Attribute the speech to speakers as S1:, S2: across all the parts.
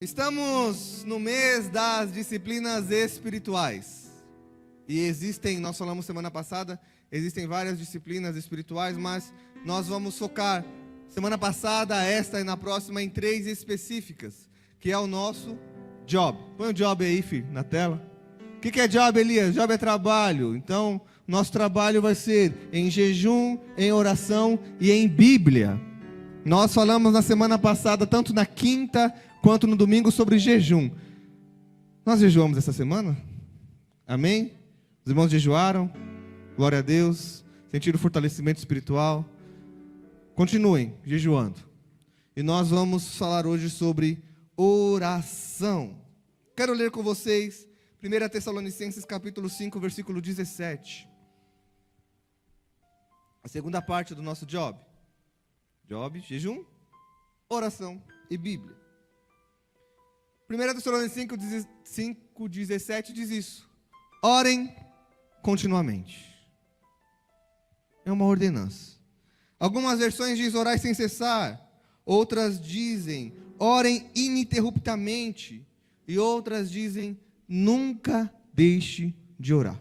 S1: Estamos no mês das disciplinas espirituais. E nós falamos semana passada, existem várias disciplinas espirituais, mas nós vamos focar semana passada, esta e na próxima em 3 específicas, que é o nosso job. Põe o job aí, filho, na tela. O que é job, Elias? Job é trabalho. Então, nosso trabalho vai ser em jejum, em oração e em Bíblia. Nós falamos na semana passada, tanto na quinta quanto no domingo, sobre jejum. Nós jejuamos essa semana? Amém? Os irmãos jejuaram? Glória a Deus. Sentiram fortalecimento espiritual? Continuem jejuando. E nós vamos falar hoje sobre oração. Quero ler com vocês 1 Tessalonicenses capítulo 5, versículo 17. A segunda parte do nosso job. Job, jejum, oração e Bíblia. 1 Tessalonicenses 5,17 diz isso. Orem continuamente. É uma ordenança. Algumas versões dizem orai sem cessar. Outras dizem orem ininterruptamente. E outras dizem nunca deixe de orar.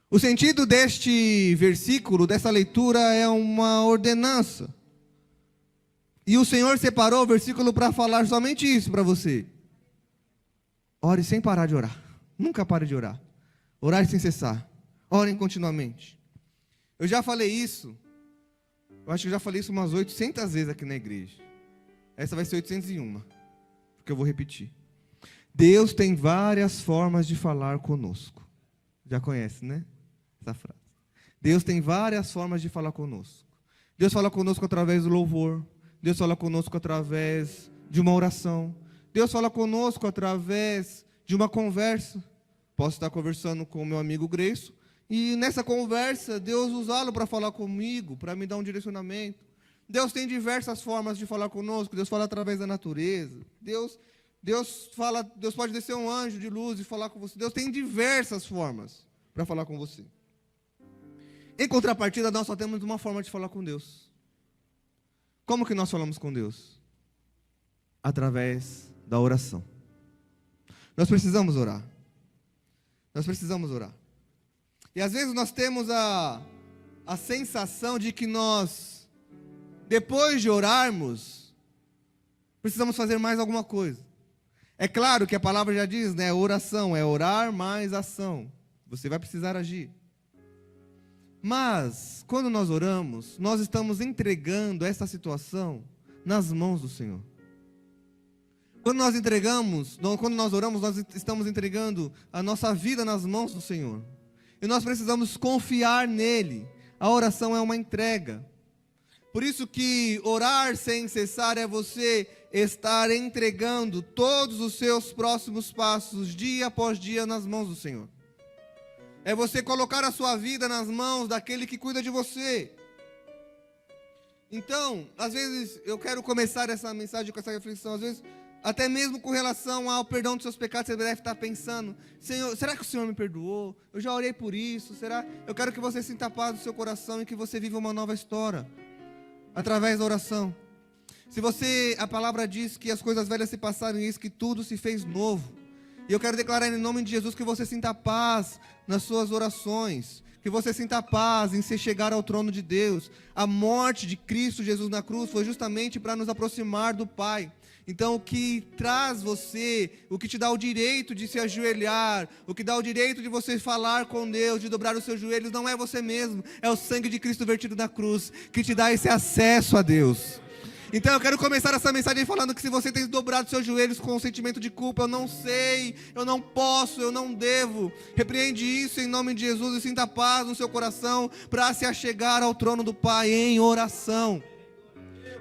S1: O sentido deste versículo, dessa leitura, é uma ordenança. E o Senhor separou o versículo para falar somente isso para você. Ore sem parar de orar. Nunca pare de orar. Orar sem cessar. Orem continuamente. Eu já falei isso. Eu acho que eu já falei isso umas 800 vezes aqui na igreja. Essa vai ser 801. Porque eu vou repetir. Deus tem várias formas de falar conosco. Já conhece, né? Essa frase. Deus tem várias formas de falar conosco. Deus fala conosco através do louvor. Deus fala conosco através de uma oração. Deus fala conosco através de uma conversa. Posso estar conversando com o meu amigo Greiso e nessa conversa Deus usá-lo para falar comigo, para me dar um direcionamento. Deus tem diversas formas de falar conosco. Deus fala através da natureza. Deus pode descer um anjo de luz e falar com você. Deus tem diversas formas para falar com você. Em contrapartida, nós só temos uma forma de falar com Deus. Como que nós falamos com Deus? Através da oração. Nós precisamos orar. Nós precisamos orar. E às vezes nós temos a sensação de que nós, depois de orarmos, precisamos fazer mais alguma coisa. É claro que a palavra já diz, né? Oração é orar mais ação. Você vai precisar agir. Mas, quando nós oramos, nós estamos entregando essa situação nas mãos do Senhor. Quando nós oramos, nós estamos entregando a nossa vida nas mãos do Senhor. E nós precisamos confiar nele. A oração é uma entrega. Por isso que orar sem cessar é você estar entregando todos os seus próximos passos, dia após dia, nas mãos do Senhor. É você colocar a sua vida nas mãos daquele que cuida de você. Então, às vezes, eu quero começar essa mensagem com essa reflexão. Às vezes, até mesmo com relação ao perdão dos seus pecados, você deve estar pensando: Senhor, será que o Senhor me perdoou? Eu já orei por isso. Eu quero que você sinta a paz do seu coração e que você viva uma nova história através da oração. A palavra diz que as coisas velhas se passaram e eis que tudo se fez novo. E eu quero declarar em nome de Jesus que você sinta paz nas suas orações, que você sinta paz em se chegar ao trono de Deus. A morte de Cristo Jesus na cruz foi justamente para nos aproximar do Pai. Então o que traz você, o que te dá o direito de se ajoelhar, o que dá o direito de você falar com Deus, de dobrar os seus joelhos, não é você mesmo, é o sangue de Cristo vertido na cruz, que te dá esse acesso a Deus. Então eu quero começar essa mensagem falando que se você tem dobrado seus joelhos com um sentimento de culpa, eu não sei, eu não posso, eu não devo, repreende isso em nome de Jesus e sinta paz no seu coração para se achegar ao trono do Pai em oração.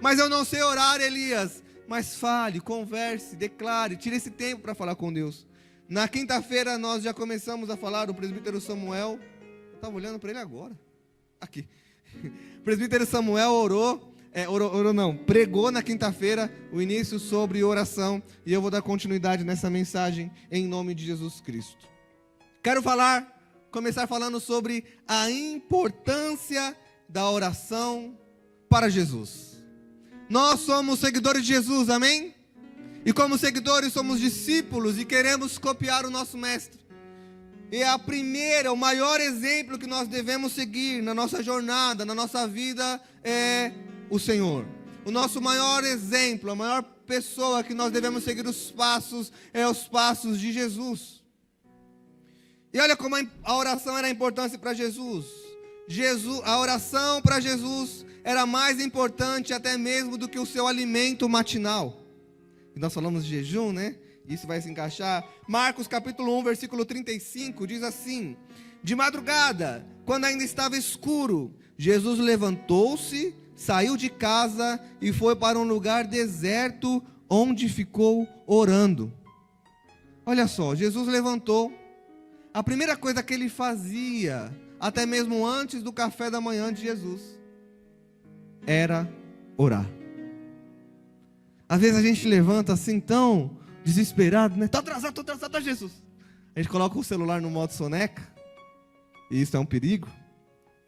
S1: Mas eu não sei orar, Elias. Mas fale, converse, declare, tire esse tempo para falar com Deus. Na quinta-feira nós já começamos a falar, o presbítero Samuel, eu estava olhando para ele agora, aqui, o presbítero Samuel pregou na quinta-feira o início sobre oração, e eu vou dar continuidade nessa mensagem em nome de Jesus Cristo. Quero começar falando sobre a importância da oração para Jesus. Nós somos seguidores de Jesus, amém? E como seguidores somos discípulos e queremos copiar o nosso mestre. E o maior exemplo que nós devemos seguir na nossa jornada, na nossa vida, é o Senhor. O nosso maior exemplo, a maior pessoa que nós devemos seguir os passos, é os passos de Jesus. E olha como a oração era importante para Jesus. A oração para Jesus era mais importante até mesmo do que o seu alimento matinal. E nós falamos de jejum, né? Isso vai se encaixar. Marcos capítulo 1, versículo 35, diz assim: de madrugada, quando ainda estava escuro, Jesus levantou-se, saiu de casa e foi para um lugar deserto, onde ficou orando. Olha só, Jesus levantou. A primeira coisa que ele fazia, até mesmo antes do café da manhã de Jesus, era orar. Às vezes a gente levanta assim tão desesperado, né? Estou atrasado, tá Jesus. A gente coloca o celular no modo soneca, e isso é um perigo,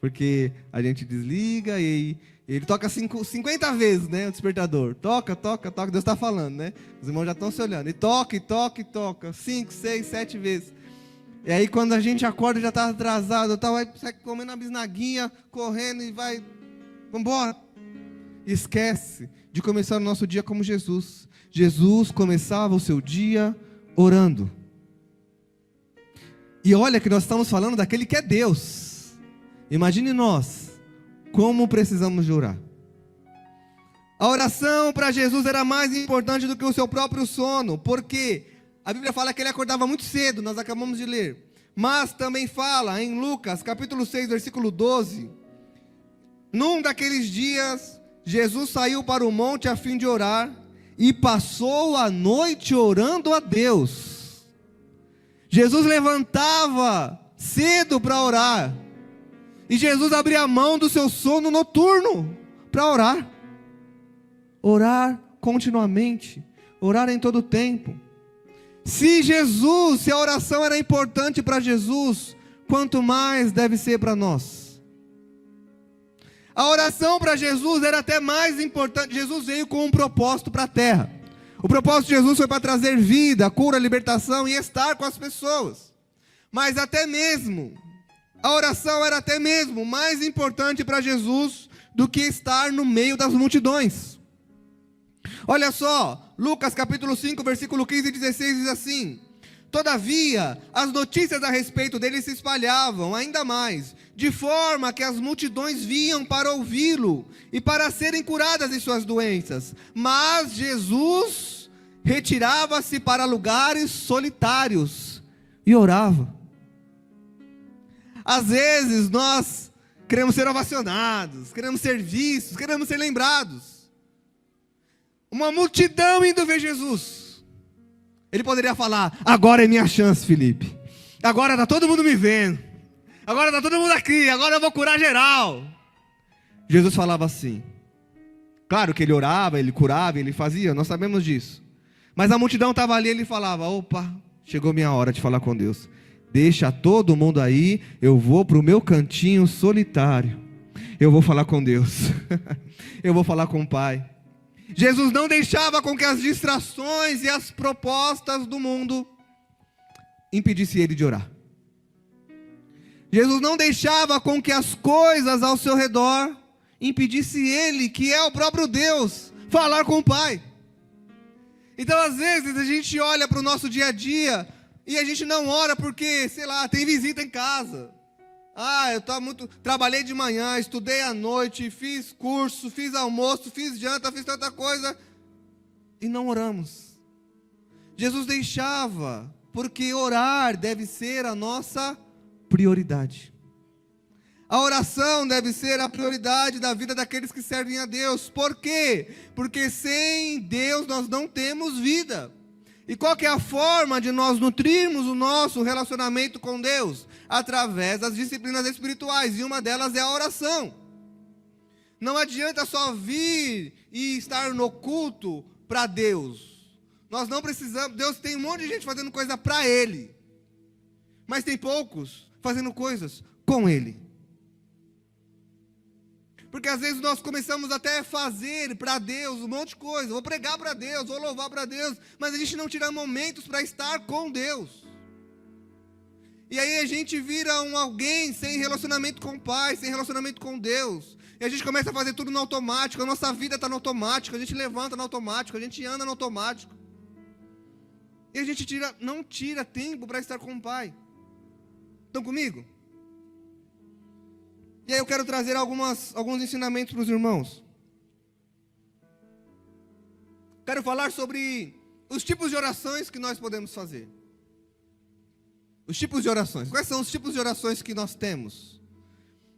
S1: porque a gente desliga e ele toca 50 vezes, né? O despertador. Toca, Deus está falando, né? Os irmãos já estão se olhando. E toca, 5, 6, 7 vezes. E aí quando a gente acorda já está atrasado, vai comendo uma bisnaguinha, correndo e vai, vamos embora. Esquece de começar o nosso dia como Jesus. Jesus começava o seu dia orando. E olha que nós estamos falando daquele que é Deus. Imagine nós, como precisamos de orar. A oração para Jesus era mais importante do que o seu próprio sono, porque a Bíblia fala que ele acordava muito cedo, nós acabamos de ler. Mas também fala em Lucas, capítulo 6, versículo 12. Num daqueles dias, Jesus saiu para o monte a fim de orar e passou a noite orando a Deus. Jesus levantava cedo para orar. E Jesus abria mão do seu sono noturno para orar. Orar continuamente, orar em todo o tempo. Se a oração era importante para Jesus, quanto mais deve ser para nós. A oração para Jesus era até mais importante. Jesus veio com um propósito para a terra. O propósito de Jesus foi para trazer vida, cura, libertação e estar com as pessoas. Mas a oração era até mesmo mais importante para Jesus do que estar no meio das multidões. Olha só, Lucas capítulo 5, versículo 15 e 16 diz assim: todavia, as notícias a respeito dele se espalhavam ainda mais, de forma que as multidões vinham para ouvi-lo e para serem curadas de suas doenças. Mas Jesus retirava-se para lugares solitários e orava. Às vezes nós queremos ser ovacionados, queremos ser vistos, queremos ser lembrados. Uma multidão indo ver Jesus. Ele poderia falar: agora é minha chance, Felipe. Agora está todo mundo me vendo. Agora está todo mundo aqui. Agora eu vou curar geral. Jesus falava assim. Claro que ele orava, ele curava, ele fazia, nós sabemos disso. Mas a multidão estava ali e ele falava: opa, chegou minha hora de falar com Deus. Deixa todo mundo aí, eu vou para o meu cantinho solitário. Eu vou falar com Deus. Eu vou falar com o Pai. Jesus não deixava com que as distrações e as propostas do mundo impedissem ele de orar. Jesus não deixava com que as coisas ao seu redor impedissem ele, que é o próprio Deus, falar com o Pai. Então às vezes a gente olha para o nosso dia a dia e a gente não ora porque, sei lá, tem visita em casa. Trabalhei de manhã, estudei à noite, fiz curso, fiz almoço, fiz janta, fiz tanta coisa. E não oramos. Jesus deixava, porque orar deve ser a nossa prioridade. A oração deve ser a prioridade da vida daqueles que servem a Deus. Por quê? Porque sem Deus nós não temos vida. E qual que é a forma de nós nutrirmos o nosso relacionamento com Deus? Através das disciplinas espirituais, e uma delas é a oração. Não adianta só vir e estar no culto para Deus. Nós não precisamos, Deus tem um monte de gente fazendo coisa para Ele, mas tem poucos fazendo coisas com Ele. Porque às vezes nós começamos até a fazer para Deus um monte de coisa. Vou pregar para Deus, vou louvar para Deus. Mas a gente não tira momentos para estar com Deus. E aí a gente vira alguém sem relacionamento com o Pai, sem relacionamento com Deus. E a gente começa a fazer tudo no automático. A nossa vida está no automático. A gente levanta no automático. A gente anda no automático. E a gente não tira tempo para estar com o Pai. Estão comigo? E aí eu quero trazer alguns ensinamentos para os irmãos. Quero falar sobre os tipos de orações que nós podemos fazer. Os tipos de orações. Quais são os tipos de orações que nós temos?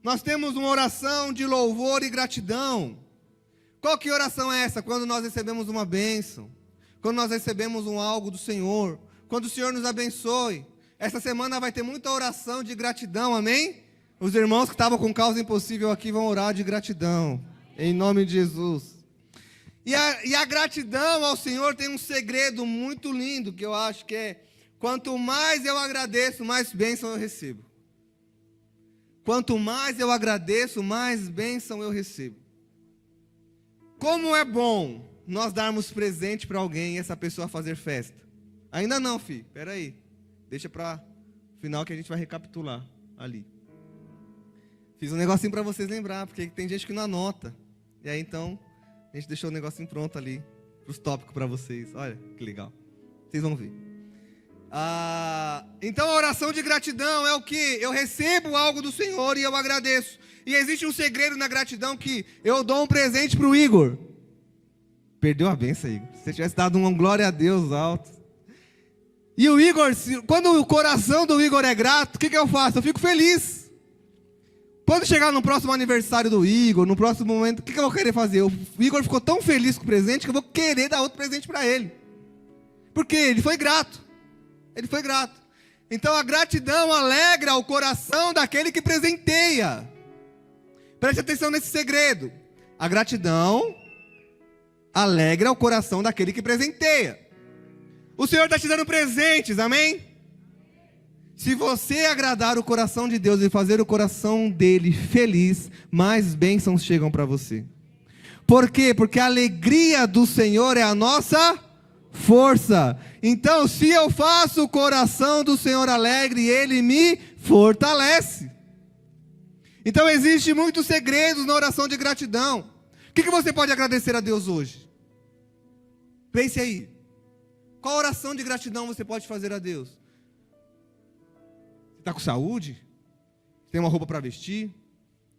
S1: Nós temos uma oração de louvor e gratidão. Qual que oração é essa? Quando nós recebemos uma bênção. Quando nós recebemos algo do Senhor. Quando o Senhor nos abençoe. Essa semana vai ter muita oração de gratidão, amém? Os irmãos que estavam com causa impossível aqui vão orar de gratidão, em nome de Jesus. E a gratidão ao Senhor tem um segredo muito lindo, que eu acho que é: quanto mais eu agradeço, mais bênção eu recebo. Quanto mais eu agradeço, mais bênção eu recebo. Como é bom nós darmos presente para alguém e essa pessoa fazer festa. Ainda não, filho, espera aí. Deixa para o final que a gente vai recapitular ali. Fiz um negocinho para vocês lembrar, porque tem gente que não anota. E aí então, a gente deixou o negocinho pronto ali, para os tópicos para vocês. Olha, que legal. Vocês vão ver. Então a oração de gratidão é o que? Eu recebo algo do Senhor e eu agradeço. E existe um segredo na gratidão que eu dou um presente para o Igor. Perdeu a benção, Igor. Se você tivesse dado uma glória a Deus alto. E o Igor, quando o coração do Igor é grato, o que eu faço? Eu fico feliz. Quando chegar no próximo aniversário do Igor, no próximo momento, o que eu vou querer fazer? O Igor ficou tão feliz com o presente que eu vou querer dar outro presente para ele. Porque ele foi grato. Ele foi grato. Então a gratidão alegra o coração daquele que presenteia. Preste atenção nesse segredo. A gratidão alegra o coração daquele que presenteia. O Senhor está te dando presentes, amém? Se você agradar o coração de Deus e fazer o coração dele feliz, mais bênçãos chegam para você. Por quê? Porque a alegria do Senhor é a nossa força. Então, se eu faço o coração do Senhor alegre, Ele me fortalece. Então, existem muitos segredos na oração de gratidão. O que você pode agradecer a Deus hoje? Pense aí. Qual oração de gratidão você pode fazer a Deus? Você está com saúde? Tem uma roupa para vestir?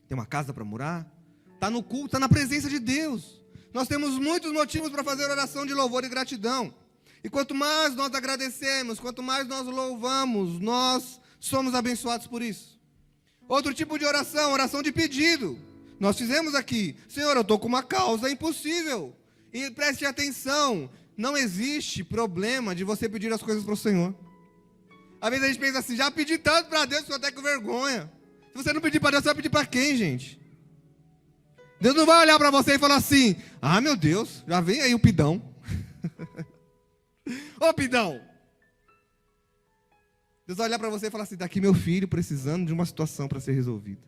S1: Tem uma casa para morar? Está no culto, está na presença de Deus. Nós temos muitos motivos para fazer oração de louvor e gratidão. E quanto mais nós agradecemos, quanto mais nós louvamos, nós somos abençoados por isso. Outro tipo de oração, oração de pedido. Nós fizemos aqui: Senhor, eu estou com uma causa impossível. E preste atenção, não existe problema de você pedir as coisas para o Senhor. Às vezes a gente pensa assim: já pedi tanto para Deus, estou até com vergonha. Se você não pedir para Deus, você vai pedir para quem, gente? Deus não vai olhar para você e falar assim: ah, meu Deus, já vem aí o pidão. Ô pidão. Deus vai olhar para você e falar assim: está aqui meu filho precisando de uma situação para ser resolvida.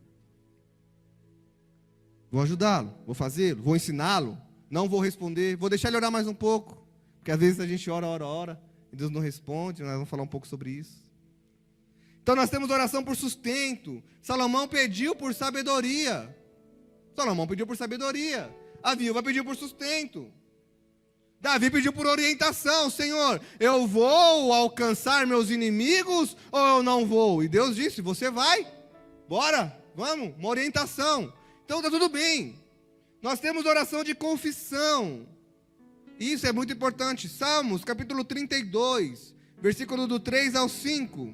S1: Vou ajudá-lo, vou fazê-lo, vou ensiná-lo. Não vou responder, vou deixar ele orar mais um pouco. Porque às vezes a gente ora, e Deus não responde. Nós vamos falar um pouco sobre isso. Então nós temos oração por sustento. Salomão pediu por sabedoria. A viúva pediu por sustento. Davi pediu por orientação: Senhor, eu vou alcançar meus inimigos ou eu não vou? E Deus disse: você vai, bora, vamos, uma orientação. Então está tudo bem. Nós temos oração de confissão. Isso é muito importante. Salmos capítulo 32, versículo do 3 ao 5.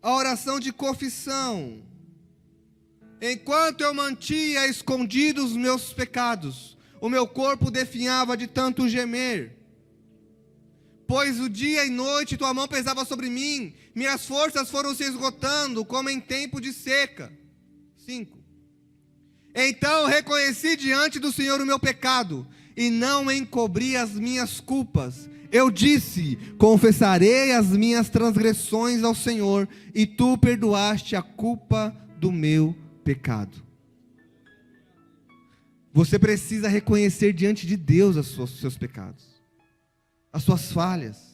S1: A oração de confissão. Enquanto eu mantinha escondidos os meus pecados, o meu corpo definhava de tanto gemer. Pois o dia e noite tua mão pesava sobre mim, minhas forças foram se esgotando, como em tempo de seca. 5. Então reconheci diante do Senhor o meu pecado, e não encobri as minhas culpas. Eu disse: confessarei as minhas transgressões ao Senhor, e tu perdoaste a culpa do meu pecado. Você precisa reconhecer diante de Deus os seus pecados, as suas falhas.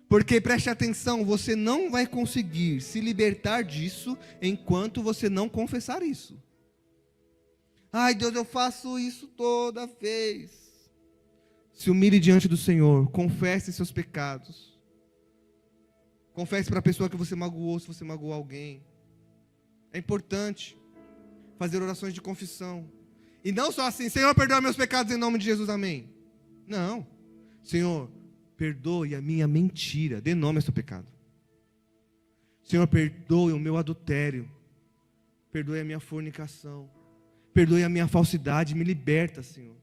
S1: Porque, preste atenção, você não vai conseguir se libertar disso enquanto você não confessar isso. Ai, Deus, eu faço isso toda vez. Se humilhe diante do Senhor, confesse seus pecados. Confesse para a pessoa que você magoou, se você magoou alguém. É importante fazer orações de confissão. E não só assim, Senhor, perdoa meus pecados em nome de Jesus, amém. Não. Senhor, perdoe a minha mentira, dê nome ao seu pecado. Senhor, perdoe o meu adultério. Perdoe a minha fornicação. Perdoe a minha falsidade, me liberta, Senhor.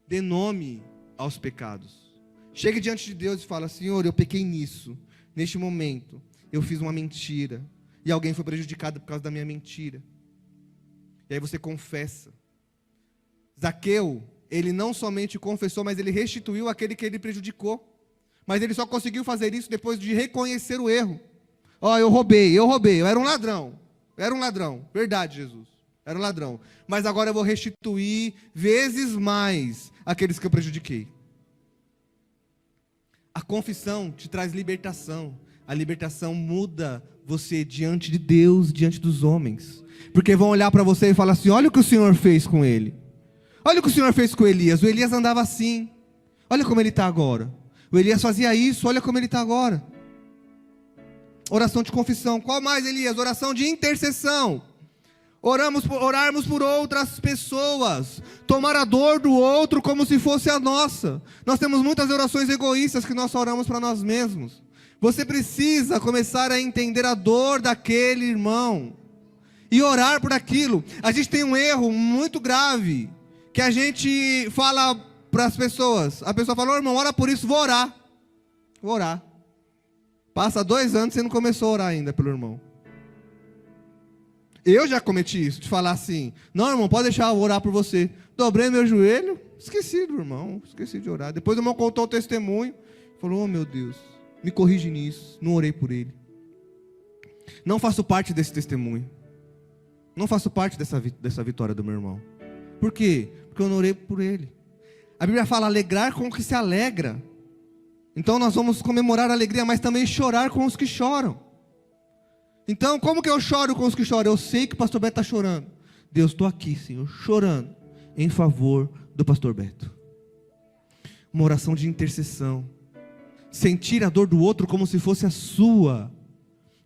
S1: Dê nome aos pecados. Chegue diante de Deus e fala, Senhor, eu pequei nisso. Neste momento, eu fiz uma mentira. E alguém foi prejudicado por causa da minha mentira. E aí você confessa. Zaqueu, ele não somente confessou, mas ele restituiu aquele que ele prejudicou. Mas ele só conseguiu fazer isso depois de reconhecer o erro. Ó, eu roubei, eu era um ladrão. Verdade, Jesus. Era um ladrão. Mas agora eu vou restituir vezes mais aqueles que eu prejudiquei. A confissão te traz libertação. A libertação muda você diante de Deus, diante dos homens. Porque vão olhar para você e falar assim, olha o que o Senhor fez com ele. Olha o que o Senhor fez com Elias. O Elias andava assim. Olha como ele está agora. O Elias fazia isso. Olha como ele está agora. Oração de confissão. Qual mais, Elias? Oração de intercessão. Orarmos por outras pessoas. Tomar a dor do outro como se fosse a nossa. Nós temos muitas orações egoístas que nós oramos para nós mesmos. Você precisa começar a entender a dor daquele irmão. E orar por aquilo. A gente tem um erro muito grave. Que a gente fala para as pessoas. A pessoa fala, irmão, ora por isso, vou orar. Vou orar. Passa 2 anos e você não começou a orar ainda pelo irmão. Eu já cometi isso, de falar assim, não, irmão, pode deixar eu orar por você. Dobrei meu joelho, esqueci do irmão, esqueci de orar. Depois o irmão contou o testemunho, falou, oh meu Deus, me corrige nisso, não orei por ele. Não faço parte desse testemunho. Não faço parte dessa vitória do meu irmão. Por quê? Porque eu não orei por ele. A Bíblia fala alegrar com o que se alegra. Então nós vamos comemorar a alegria, mas também chorar com os que choram. Então como que eu choro com os que choram? Eu sei que o pastor Beto está chorando. Deus, estou aqui, Senhor, chorando em favor do pastor Beto. Uma oração de intercessão. Sentir a dor do outro como se fosse a sua.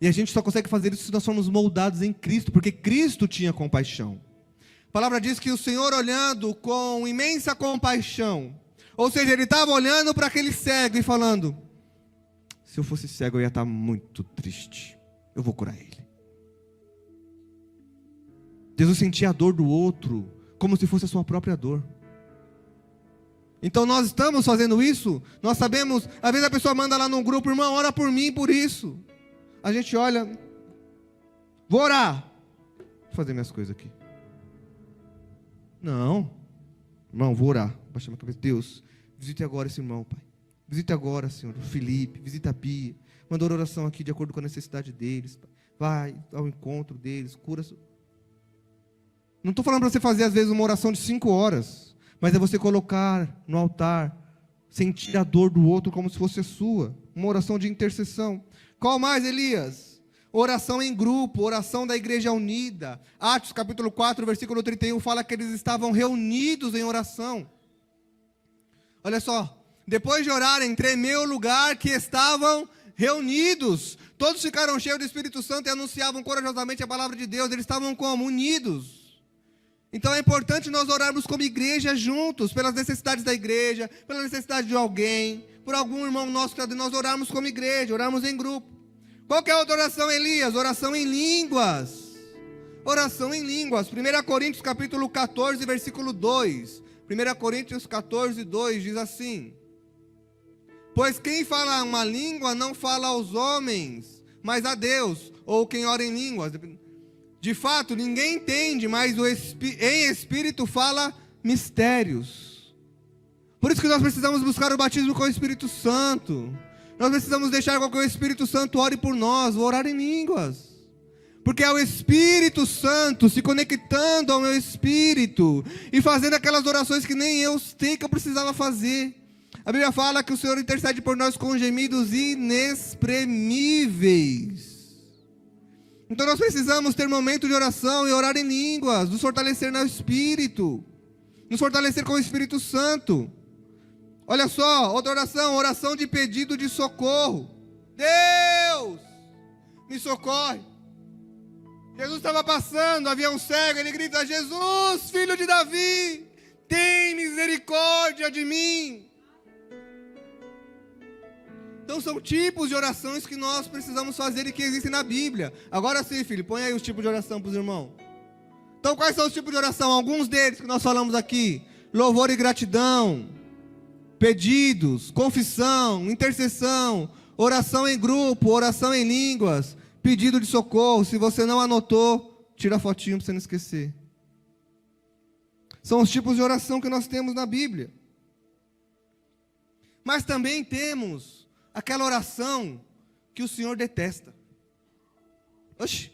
S1: E a gente só consegue fazer isso se nós formos moldados em Cristo, porque Cristo tinha compaixão. A palavra diz que o Senhor olhando com imensa compaixão, ou seja, ele estava olhando para aquele cego e falando, se eu fosse cego eu ia estar muito triste, eu vou curar ele. Jesus sentia a dor do outro, como se fosse a sua própria dor. Então nós estamos fazendo isso, nós sabemos, às vezes a pessoa manda lá no grupo, irmão, ora por mim por isso. A gente olha, vou orar, vou fazer minhas coisas aqui. Não, irmão, vou orar. Baixar minha cabeça. Deus, visite agora esse irmão, Pai. Visite agora, Senhor, o Felipe, visita a Bia. Manda oração aqui de acordo com a necessidade deles, Pai. Vai ao encontro deles, cura. Não estou falando para você fazer, às vezes, uma oração de 5 horas, mas é você colocar no altar, sentir a dor do outro como se fosse a sua. Uma oração de intercessão. Qual mais, Elias? Oração em grupo, oração da igreja unida. Atos capítulo 4, versículo 31, fala que eles estavam reunidos em oração. Olha só, depois de orarem, tremeu o lugar que estavam reunidos. Todos ficaram cheios do Espírito Santo e anunciavam corajosamente a palavra de Deus. Eles estavam como? Unidos. Então é importante nós orarmos como igreja juntos, pelas necessidades da igreja, pela necessidade de alguém, por algum irmão nosso, nós orarmos como igreja, orarmos em grupo. Qual que é a outra oração, Elias? Oração em línguas. Oração em línguas. 1 Coríntios capítulo 14, versículo 2. 1 Coríntios 14, 2 diz assim: pois quem fala uma língua não fala aos homens, mas a Deus, ou quem ora em línguas. De fato, ninguém entende, mas em espírito fala mistérios. Por isso que nós precisamos buscar o batismo com o Espírito Santo. Nós precisamos deixar com que o Espírito Santo ore por nós, orar em línguas. Porque é o Espírito Santo se conectando ao meu espírito e fazendo aquelas orações que nem eu sei que eu precisava fazer. A Bíblia fala que o Senhor intercede por nós com gemidos inexprimíveis. Então nós precisamos ter momento de oração e orar em línguas, nos fortalecer no Espírito, nos fortalecer com o Espírito Santo. Olha só, outra oração, oração de pedido de socorro. Deus, me socorre. Jesus estava passando, havia um cego, ele grita: Jesus, filho de Davi, tem misericórdia de mim. Então são tipos de orações que nós precisamos fazer e que existem na Bíblia. Agora sim, filho, põe aí os tipos de oração para os irmãos. Então quais são os tipos de oração? Alguns deles que nós falamos aqui: louvor e gratidão, pedidos, confissão, intercessão, oração em grupo, oração em línguas, pedido de socorro. Se você não anotou, tira a fotinho para você não esquecer. São os tipos de oração que nós temos na Bíblia. Mas também temos aquela oração que o Senhor detesta. Oxe,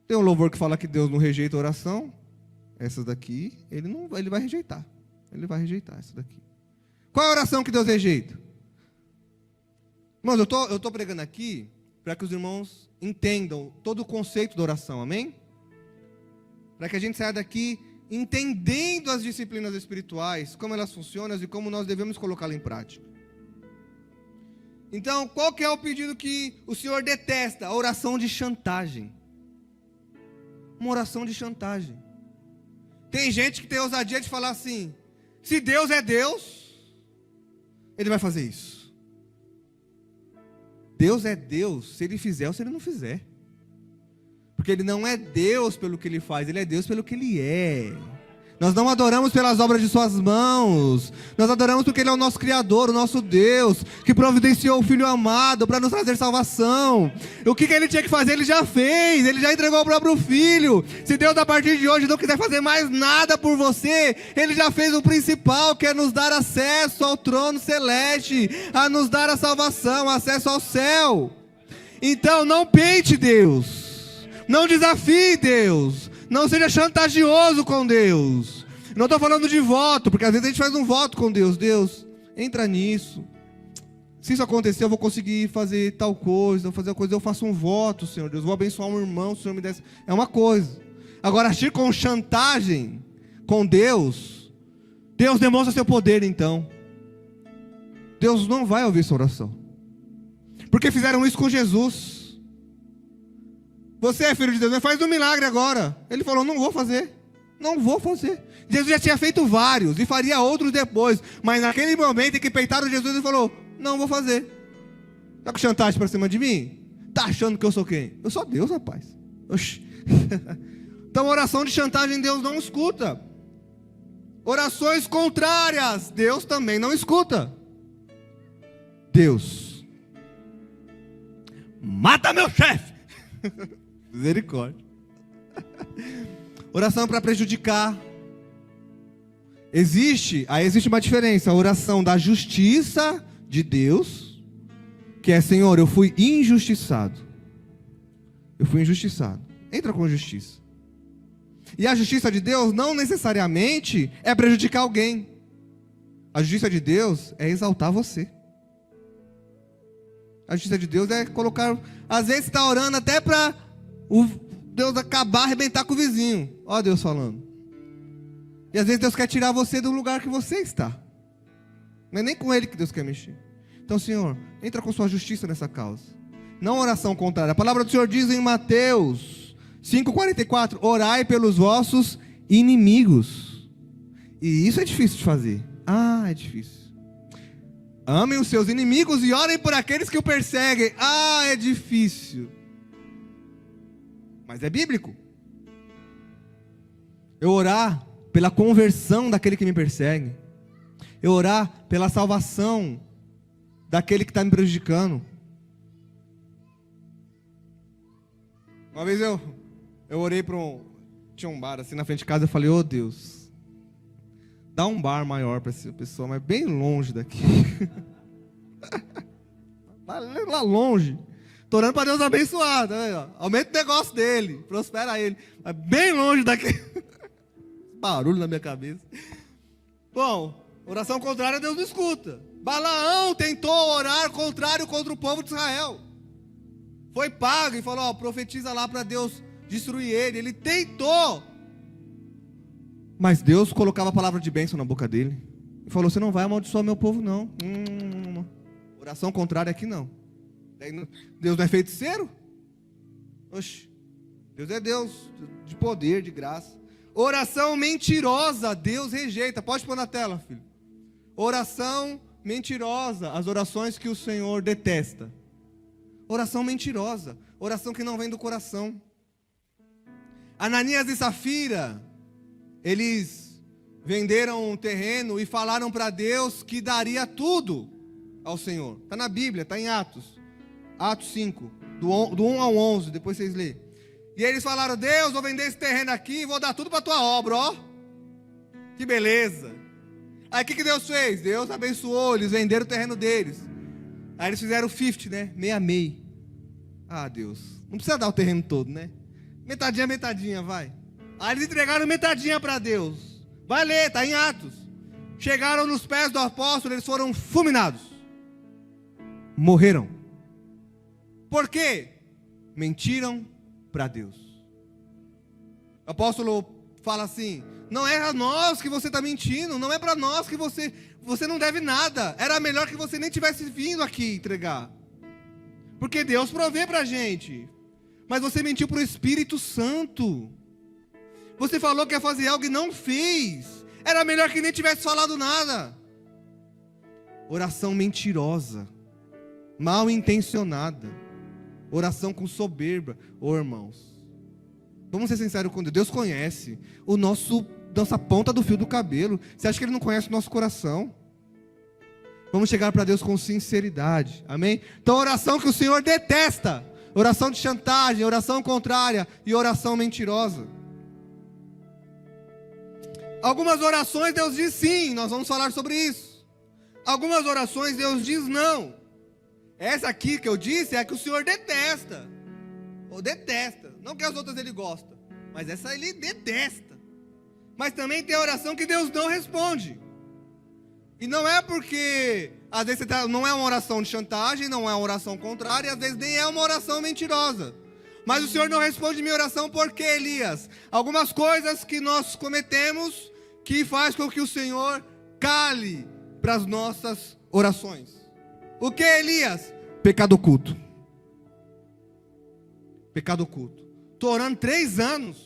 S1: tem um louvor que fala que Deus não rejeita a oração. Essas daqui, ele vai rejeitar. Ele vai rejeitar essa daqui. Qual é a oração que Deus rejeita? Irmãos, eu estou pregando aqui para que os irmãos entendam todo o conceito da oração, amém? Para que a gente saia daqui entendendo as disciplinas espirituais, como elas funcionam e como nós devemos colocá-las em prática. Então, qual que é o pedido que o Senhor detesta? A oração de chantagem. Uma oração de chantagem. Tem gente que tem ousadia de falar assim: se Deus é Deus, Ele vai fazer isso. Deus é Deus se Ele fizer ou se Ele não fizer. Porque Ele não é Deus pelo que Ele faz, Ele é Deus pelo que Ele é. Nós não adoramos pelas obras de suas mãos. Nós adoramos porque Ele é o nosso Criador, o nosso Deus, que providenciou o Filho amado para nos trazer salvação. O que Ele tinha que fazer, Ele já fez. Ele já entregou o próprio Filho. Se Deus a partir de hoje não quiser fazer mais nada por você, Ele já fez o principal, que é nos dar acesso ao trono celeste, a nos dar a salvação, acesso ao céu. Então não peite Deus, não desafie Deus, não seja chantagioso com Deus. Não estou falando de voto, porque às vezes a gente faz um voto com Deus. Deus, entra nisso. Se isso acontecer, eu vou conseguir fazer tal coisa, vou fazer a coisa, eu faço um voto, Senhor Deus. Vou abençoar um irmão, se o Senhor me desse. É uma coisa. Agora, agir com chantagem com Deus, Deus demonstra seu poder então. Deus não vai ouvir sua oração. Porque fizeram isso com Jesus. Você é filho de Deus, mas faz um milagre agora. Ele falou: não vou fazer. Não vou fazer. Jesus já tinha feito vários e faria outros depois. Mas naquele momento em que peitaram Jesus, ele falou: não vou fazer. Está com chantagem para cima de mim? Está achando que eu sou quem? Eu sou Deus, rapaz. Oxi. Então oração de chantagem Deus não escuta. Orações contrárias Deus também não escuta. Deus, mata meu chefe. Misericórdia. Oração para prejudicar. Existe uma diferença. A oração da justiça de Deus, que é: Senhor, eu fui injustiçado. Eu fui injustiçado. Entra com justiça. E a justiça de Deus não necessariamente é prejudicar alguém. A justiça de Deus é exaltar você. A justiça de Deus é colocar... Às vezes você está orando até para Deus acabar, arrebentar com o vizinho. Ó Deus falando. E às vezes Deus quer tirar você do lugar que você está. Não é nem com Ele que Deus quer mexer. Então, Senhor, entra com sua justiça nessa causa. Não oração contrária. A palavra do Senhor diz em Mateus 5,44: orai pelos vossos inimigos. E isso é difícil de fazer. É difícil. Amem os seus inimigos e orem por aqueles que o perseguem. É difícil. Mas é bíblico. Eu orar pela conversão daquele que me persegue. Eu orar pela salvação daquele que está me prejudicando. Uma vez eu orei para tinha um bar assim na frente de casa. Eu falei: ô Deus, dá um bar maior para essa pessoa, mas bem longe daqui. lá longe. Estou orando para Deus abençoar, tá vendo? Aumenta o negócio dele, prospera ele. Mas bem longe daqui. Barulho na minha cabeça. Bom, oração contrária Deus não escuta. Balaão tentou orar contrário contra o povo de Israel. Foi pago e falou, profetiza lá para Deus destruir ele. Ele tentou. Mas Deus colocava a palavra de bênção na boca dele. E falou, você não vai amaldiçoar meu povo não. Oração contrária aqui não. Deus não é feiticeiro? Oxe, Deus é Deus de poder, de graça. Oração mentirosa, Deus rejeita. Pode pôr na tela, filho. Oração mentirosa, as orações que o Senhor detesta. Oração mentirosa, oração que não vem do coração. Ananias e Safira, eles venderam um terreno e falaram para Deus que daria tudo ao Senhor. Está na Bíblia, está em Atos. Atos 5, do 1 ao 11, depois vocês lêem. E eles falaram, Deus, vou vender esse terreno aqui e vou dar tudo para a tua obra, ó. Que beleza. Aí o que Deus fez? Deus abençoou, eles venderam o terreno deles. Aí eles fizeram 50, né? Meia. Ah, Deus, não precisa dar o terreno todo, né? Metadinha, vai. Aí eles entregaram metadinha para Deus. Vai ler, está em Atos. Chegaram nos pés do apóstolo, eles foram fulminados. Morreram. Por quê? Mentiram para Deus. O apóstolo fala assim, não é a nós que você está mentindo, não é para nós que você não deve nada. Era melhor que você nem tivesse vindo aqui entregar. Porque Deus provê para a gente. Mas você mentiu para o Espírito Santo. Você falou que ia fazer algo e não fez. Era melhor que nem tivesse falado nada. Oração mentirosa, mal intencionada, oração com soberba. Irmãos, vamos ser sinceros com Deus. Deus conhece nossa ponta do fio do cabelo. Você acha que Ele não conhece o nosso coração? Vamos chegar para Deus com sinceridade, amém? Então, oração que o Senhor detesta, oração de chantagem, oração contrária e oração mentirosa. Algumas orações Deus diz sim, nós vamos falar sobre isso. Algumas orações Deus diz não. Essa aqui que eu disse é a que o Senhor detesta. Ou detesta, não que as outras Ele gosta, mas essa Ele detesta. Mas também tem a oração que Deus não responde. E não é porque, às vezes não é uma oração de chantagem, não é uma oração contrária, às vezes nem é uma oração mentirosa. Mas o Senhor não responde minha oração porque, Elias, algumas coisas que nós cometemos que faz com que o Senhor cale para as nossas orações. O que, Elias? Pecado oculto. Pecado oculto. Estou orando 3 anos,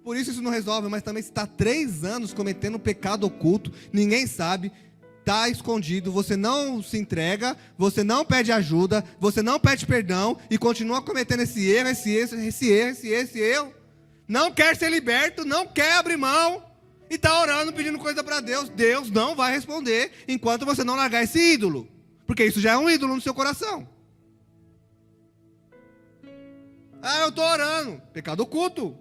S1: por isso não resolve, mas também se está 3 anos cometendo pecado oculto, ninguém sabe, está escondido, você não se entrega, você não pede ajuda, você não pede perdão e continua cometendo esse erro, não quer ser liberto, não quer abrir mão e está orando pedindo coisa para Deus. Deus não vai responder enquanto você não largar esse ídolo, porque isso já é um ídolo no seu coração. Eu estou orando, pecado oculto.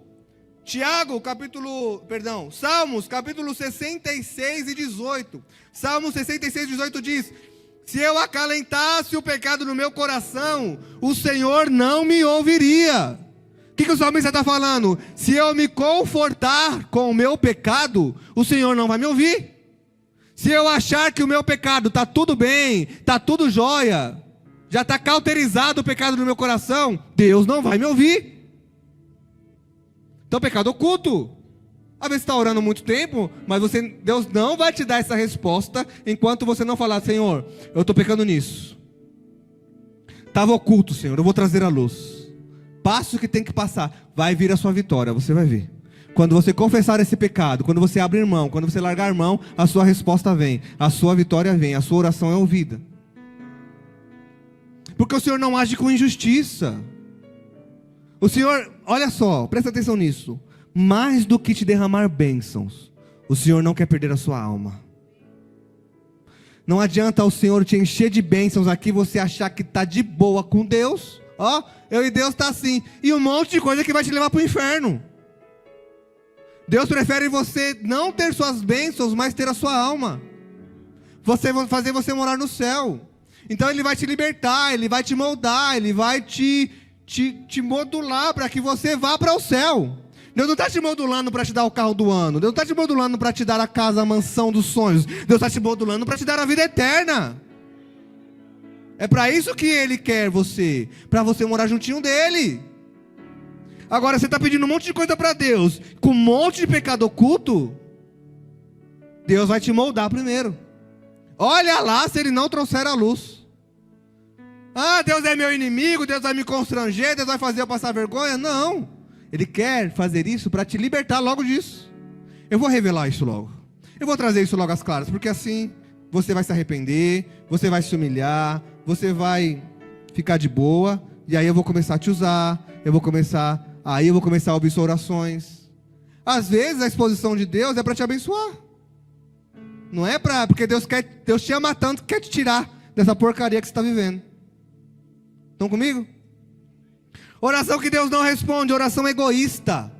S1: Salmos capítulo 66 e 18. Salmos 66 e 18 diz: se eu acalentasse o pecado no meu coração, o Senhor não me ouviria. O que o salmista está falando? Se eu me confortar com o meu pecado, o Senhor não vai me ouvir. Se eu achar que o meu pecado está tudo bem, está tudo jóia, já está cauterizado o pecado no meu coração, Deus não vai me ouvir. Então, pecado oculto. Às vezes você está orando muito tempo, mas Deus não vai te dar essa resposta enquanto você não falar: Senhor, eu estou pecando nisso. Estava oculto, Senhor, eu vou trazer a luz. Passo que tem que passar, vai vir a sua vitória, você vai ver. Quando você confessar esse pecado, quando você abrir mão, quando você largar mão, a sua resposta vem, a sua vitória vem, a sua oração é ouvida. Porque o Senhor não age com injustiça. O Senhor, olha só, presta atenção nisso. Mais do que te derramar bênçãos, o Senhor não quer perder a sua alma. Não adianta o Senhor te encher de bênçãos aqui, você achar que está de boa com Deus. Eu e Deus está assim. E um monte de coisa que vai te levar para o inferno. Deus prefere você não ter suas bênçãos, mas ter a sua alma. Fazer você morar no céu. Então Ele vai te libertar, Ele vai te moldar, Ele vai te modular para que você vá para o céu. Deus não está te modulando para te dar o carro do ano. Deus não está te modulando para te dar a casa, a mansão dos sonhos. Deus está te modulando para te dar a vida eterna. É para isso que Ele quer você, para você morar juntinho dEle. Agora você está pedindo um monte de coisa para Deus, com um monte de pecado oculto. Deus vai te moldar primeiro. Olha lá se Ele não trouxer a luz. Ah, Deus é meu inimigo, Deus vai me constranger, Deus vai fazer eu passar vergonha. Não, Ele quer fazer isso para te libertar logo disso. Eu vou revelar isso logo. Eu vou trazer isso logo às claras, porque assim você vai se arrepender, você vai se humilhar, você vai ficar de boa, e aí eu vou começar a te usar, eu vou começar a ouvir suas orações. Às vezes a exposição de Deus é para te abençoar. Não é porque Deus te ama tanto que quer te tirar dessa porcaria que você está vivendo. Estão comigo? Oração que Deus não responde, oração egoísta.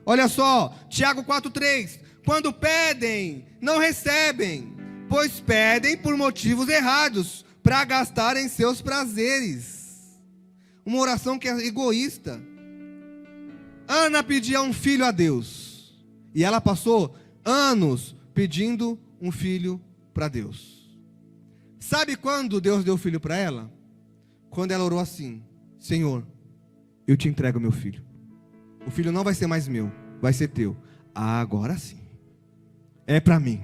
S1: Olha só, Tiago 4,3. Quando pedem, não recebem, pois pedem por motivos errados, para gastar em seus prazeres. Uma oração que é egoísta. Ana pedia um filho a Deus, e ela passou anos pedindo um filho para Deus. Sabe quando Deus deu o filho para ela? Quando ela orou assim: Senhor, eu te entrego meu filho. O filho não vai ser mais meu, vai ser teu. Ah, agora sim. É para mim.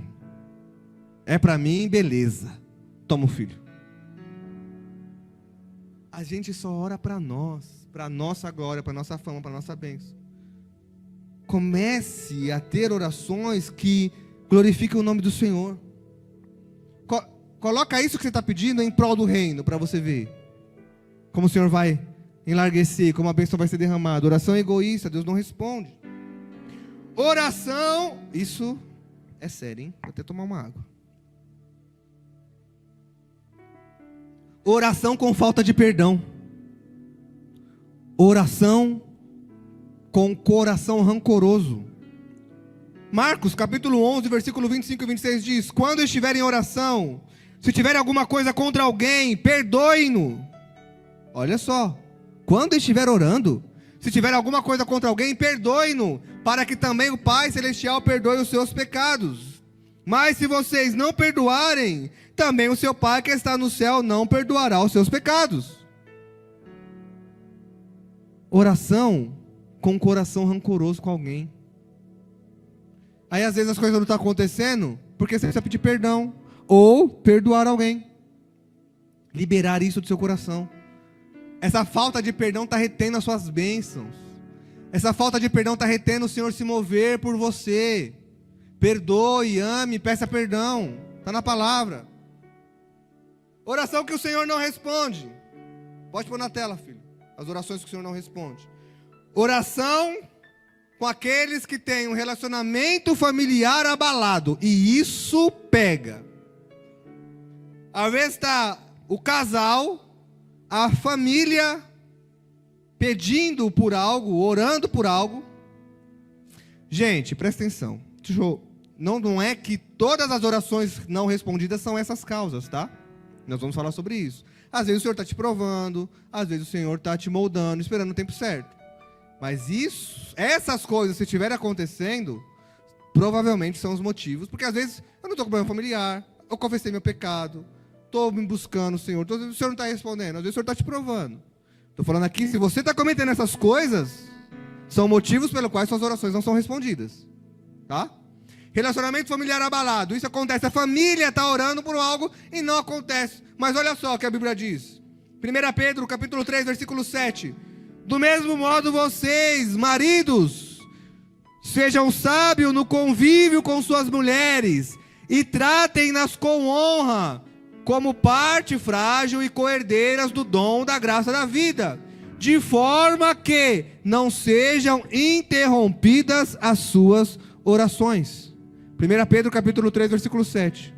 S1: É para mim, beleza. Toma o filho. A gente só ora para nós, para nossa glória, para nossa fama, para nossa bênção. Comece a ter orações que glorificam o nome do Senhor. Coloca isso que você está pedindo em prol do reino, para você ver como o Senhor vai enlarguecer, como a bênção vai ser derramada. Oração egoísta, Deus não responde. Oração, isso é sério, hein? Vou até tomar uma água. Oração com falta de perdão. Oração com coração rancoroso. Marcos capítulo 11, versículo 25 e 26 diz: quando estiver em oração, se tiver alguma coisa contra alguém, perdoe-no. Olha só, quando estiver orando, se tiver alguma coisa contra alguém, perdoe-no, para que também o Pai Celestial perdoe os seus pecados. Mas se vocês não perdoarem, também o seu Pai que está no céu não perdoará os seus pecados. Oração com um coração rancoroso com alguém. Aí às vezes as coisas não estão acontecendo porque você precisa pedir perdão ou perdoar alguém. Liberar isso do seu coração. Essa falta de perdão está retendo as suas bênçãos. Essa falta de perdão está retendo o Senhor se mover por você. Perdoe, ame, peça perdão. Está na palavra. Oração que o Senhor não responde. Pode pôr na tela, filho. As orações que o Senhor não responde. Oração com aqueles que têm um relacionamento familiar abalado. E isso pega. Às vezes está o casal, a família pedindo por algo, orando por algo. Gente, presta atenção. Não é que todas as orações não respondidas são essas causas, tá? Nós vamos falar sobre isso. Às vezes o Senhor está te provando, às vezes o Senhor está te moldando, esperando o tempo certo. Mas essas coisas, se estiverem acontecendo, provavelmente são os motivos. Porque às vezes eu não estou com problema familiar, eu confessei meu pecado, estou me buscando o Senhor, o Senhor não está respondendo, às vezes o Senhor está te provando. Estou falando aqui, se você está cometendo essas coisas, são motivos pelos quais suas orações não são respondidas. Tá? Relacionamento familiar abalado, isso acontece, a família está orando por algo e não acontece. Mas olha só o que a Bíblia diz. 1 Pedro, capítulo 3, versículo 7. Do mesmo modo vocês, maridos, sejam sábios no convívio com suas mulheres e tratem-nas com honra, como parte frágil e coerdeiras do dom da graça da vida, de forma que não sejam interrompidas as suas orações. 1 Pedro capítulo 3, versículo 7.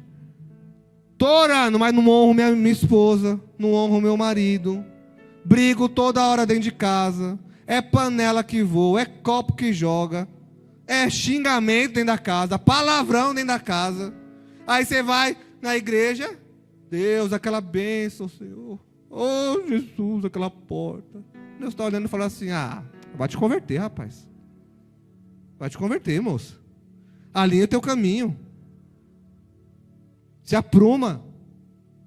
S1: Estou orando, mas não honro minha esposa, não honro meu marido, brigo toda hora dentro de casa, é panela que voa, é copo que joga, é xingamento dentro da casa, palavrão dentro da casa. Aí você vai na igreja, Deus, aquela bênção, Senhor. Oh, Jesus, aquela porta. Deus está olhando e fala assim, vai te converter, rapaz. Vai te converter, moça. Alinha o teu caminho. Se apruma.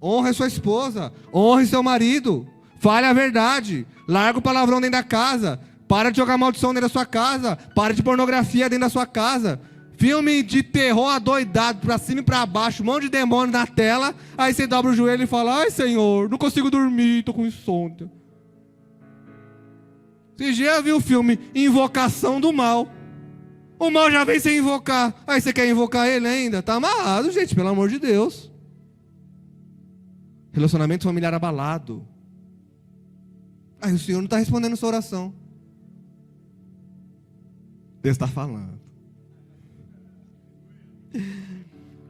S1: Honre sua esposa. Honre seu marido. Fale a verdade. Larga o palavrão dentro da casa. Para de jogar maldição dentro da sua casa. Para de pornografia dentro da sua casa. Filme de terror adoidado, pra cima e pra baixo, um monte de demônio na tela. Aí você dobra o joelho e fala, ai Senhor, não consigo dormir, tô com insônia. Você já viu o filme Invocação do Mal? O mal já vem sem invocar. Aí você quer invocar ele ainda? Tá amarrado, gente, pelo amor de Deus. Relacionamento familiar abalado. Aí o Senhor não está respondendo sua oração. Deus está falando.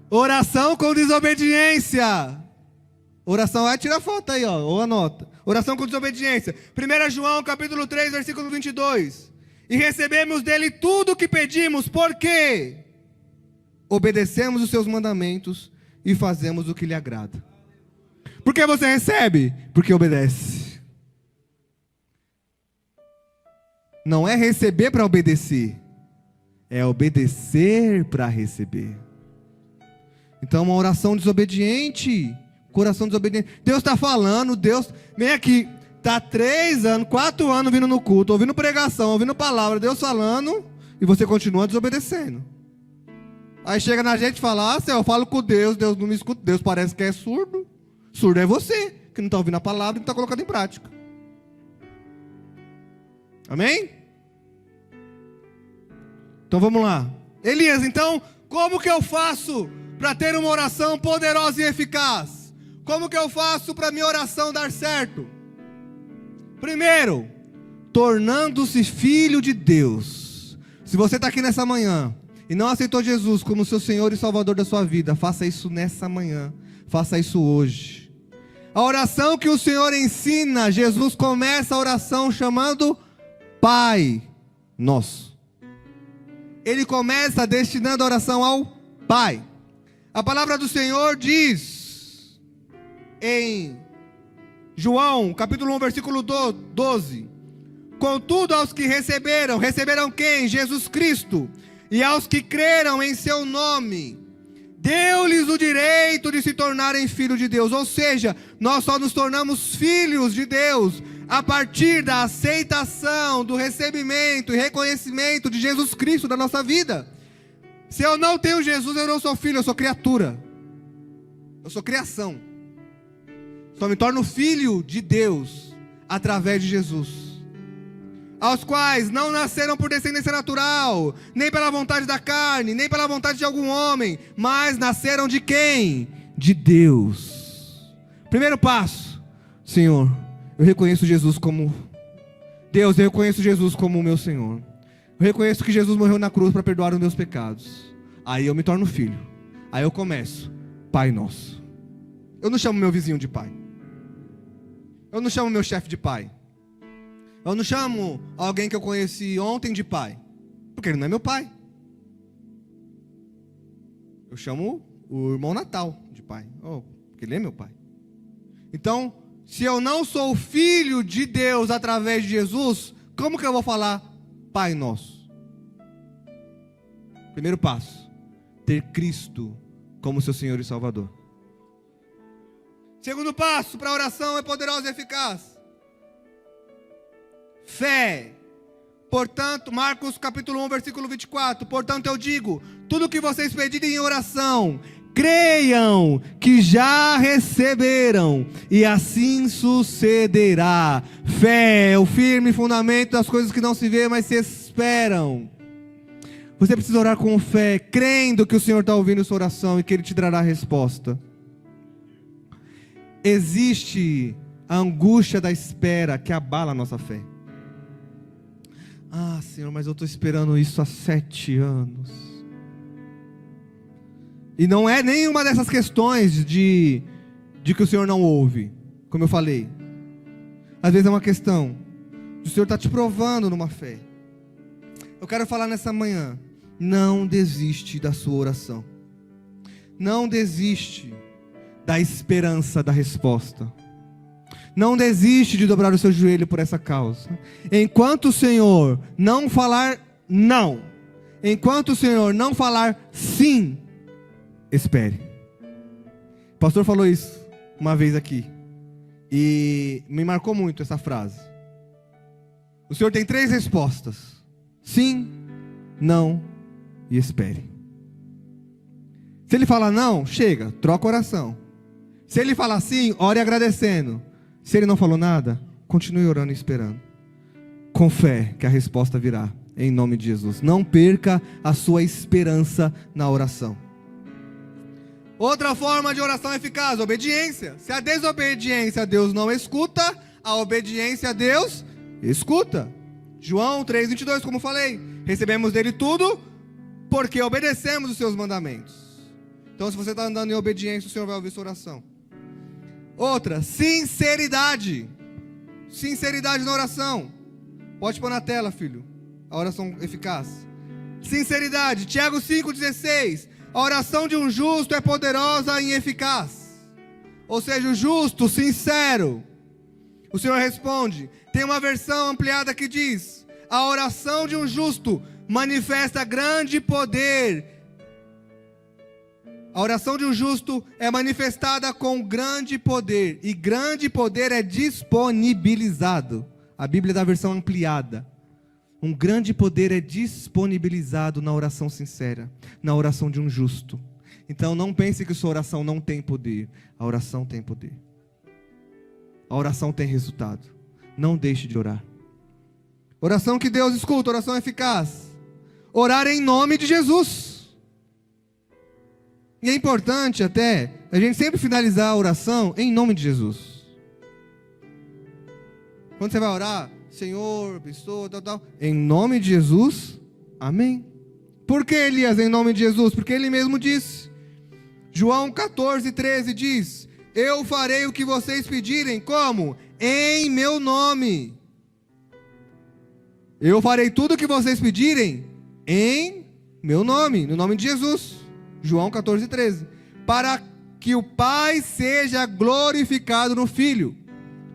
S1: Oração com desobediência. Oração, vai tirar foto aí, ou anota. Oração com desobediência. 1 João capítulo 3, versículo 22. E recebemos dele tudo o que pedimos, porque obedecemos os seus mandamentos e fazemos o que lhe agrada. Por que você recebe? Porque obedece. Não é receber para obedecer. É obedecer para receber. Então, uma oração desobediente, coração desobediente. Deus está falando, Deus, vem aqui, está 3 anos, 4 anos vindo no culto, ouvindo pregação, ouvindo palavra, Deus falando, e você continua desobedecendo. Aí chega na gente e fala, eu falo com Deus, Deus não me escuta, Deus parece que é surdo. Surdo é você, que não está ouvindo a palavra e não está colocando em prática. Amém? Então vamos lá. Elias, então, como que eu faço para ter uma oração poderosa e eficaz? Como que eu faço para minha oração dar certo? Primeiro, tornando-se filho de Deus. Se você está aqui nessa manhã e não aceitou Jesus como seu Senhor e Salvador da sua vida, faça isso nessa manhã, faça isso hoje. A oração que o Senhor ensina, Jesus começa a oração chamando Pai Nosso. Ele começa destinando a oração ao Pai. A palavra do Senhor diz em João, capítulo 1, versículo 12: contudo, aos que receberam quem? Jesus Cristo. E aos que creram em seu nome, deu-lhes o direito de se tornarem filhos de Deus. Ou seja, nós só nos tornamos filhos de Deus a partir da aceitação, do recebimento e reconhecimento de Jesus Cristo na nossa vida. Se eu não tenho Jesus, eu não sou filho, eu sou criatura. Eu sou criação. Só me torno filho de Deus através de Jesus. Aos quais não nasceram por descendência natural, nem pela vontade da carne, nem pela vontade de algum homem, mas nasceram de quem? De Deus. Primeiro passo, Senhor, eu reconheço Jesus como Deus, eu reconheço Jesus como o meu Senhor. Eu reconheço que Jesus morreu na cruz para perdoar os meus pecados. Aí eu me torno filho. Aí eu começo, Pai Nosso. Eu não chamo meu vizinho de pai. Eu não chamo meu chefe de pai. Eu não chamo alguém que eu conheci ontem de pai, porque ele não é meu pai. Eu chamo o irmão Natal de pai, porque ele é meu pai. Então, se eu não sou filho de Deus através de Jesus, como que eu vou falar Pai Nosso? Primeiro passo, ter Cristo como seu Senhor e Salvador. Segundo passo para a oração é poderosa e eficaz. Fé. Portanto, Marcos capítulo 1, versículo 24. Portanto eu digo, tudo que vocês pedirem em oração, creiam que já receberam, e assim sucederá. Fé é o firme fundamento das coisas que não se vê, mas se esperam. Você precisa orar com fé, crendo que o Senhor está ouvindo sua oração e que Ele te dará a resposta. Existe a angústia da espera que abala a nossa fé. Senhor, mas eu estou esperando isso há 7 anos. E não é nenhuma dessas questões de que o Senhor não ouve, como eu falei. Às vezes é uma questão de o Senhor estar te provando numa fé. Eu quero falar nessa manhã, não desiste da sua oração. Não desiste. da esperança da resposta. Não desiste de dobrar o seu joelho por essa causa. Enquanto o Senhor não falar não, enquanto o Senhor não falar sim, espere. O pastor falou isso uma vez aqui, e me marcou muito essa frase. O Senhor tem 3 respostas: sim, não e espere. Se Ele falar não, chega, troca a oração. Se Ele falar sim, ore agradecendo. Se Ele não falou nada, continue orando e esperando, com fé que a resposta virá, em nome de Jesus. Não perca a sua esperança na oração. Outra forma de oração eficaz, obediência. Se a desobediência a Deus não escuta, a obediência a Deus escuta. João 3,22, como falei, recebemos dele tudo porque obedecemos os seus mandamentos. Então, se você está andando em obediência, o Senhor vai ouvir sua oração. Outra, sinceridade. Sinceridade na oração. Pode pôr na tela, filho, a oração eficaz. Sinceridade, Tiago 5,16. A oração de um justo é poderosa e eficaz. Ou seja, o justo, sincero. O Senhor responde. Tem uma versão ampliada que diz: a oração de um justo manifesta grande poder. A oração de um justo é manifestada com grande poder. E grande poder é disponibilizado. A Bíblia dá a versão ampliada. Um grande poder é disponibilizado na oração sincera, na oração de um justo. Então não pense que sua oração não tem poder. A oração tem poder. A oração tem resultado. Não deixe de orar. Oração que Deus escuta, oração eficaz. Orar em nome de Jesus. E é importante até a gente sempre finalizar a oração em nome de Jesus. Quando você vai orar, Senhor, pessoa, tal, em nome de Jesus, amém. Por que, Elias, em nome de Jesus? Porque Ele mesmo disse. João 14,13 diz: eu farei o que vocês pedirem, como? Em meu nome. Eu farei tudo o que vocês pedirem em meu nome, no nome de Jesus. João 14,13. Para que o Pai seja glorificado no Filho.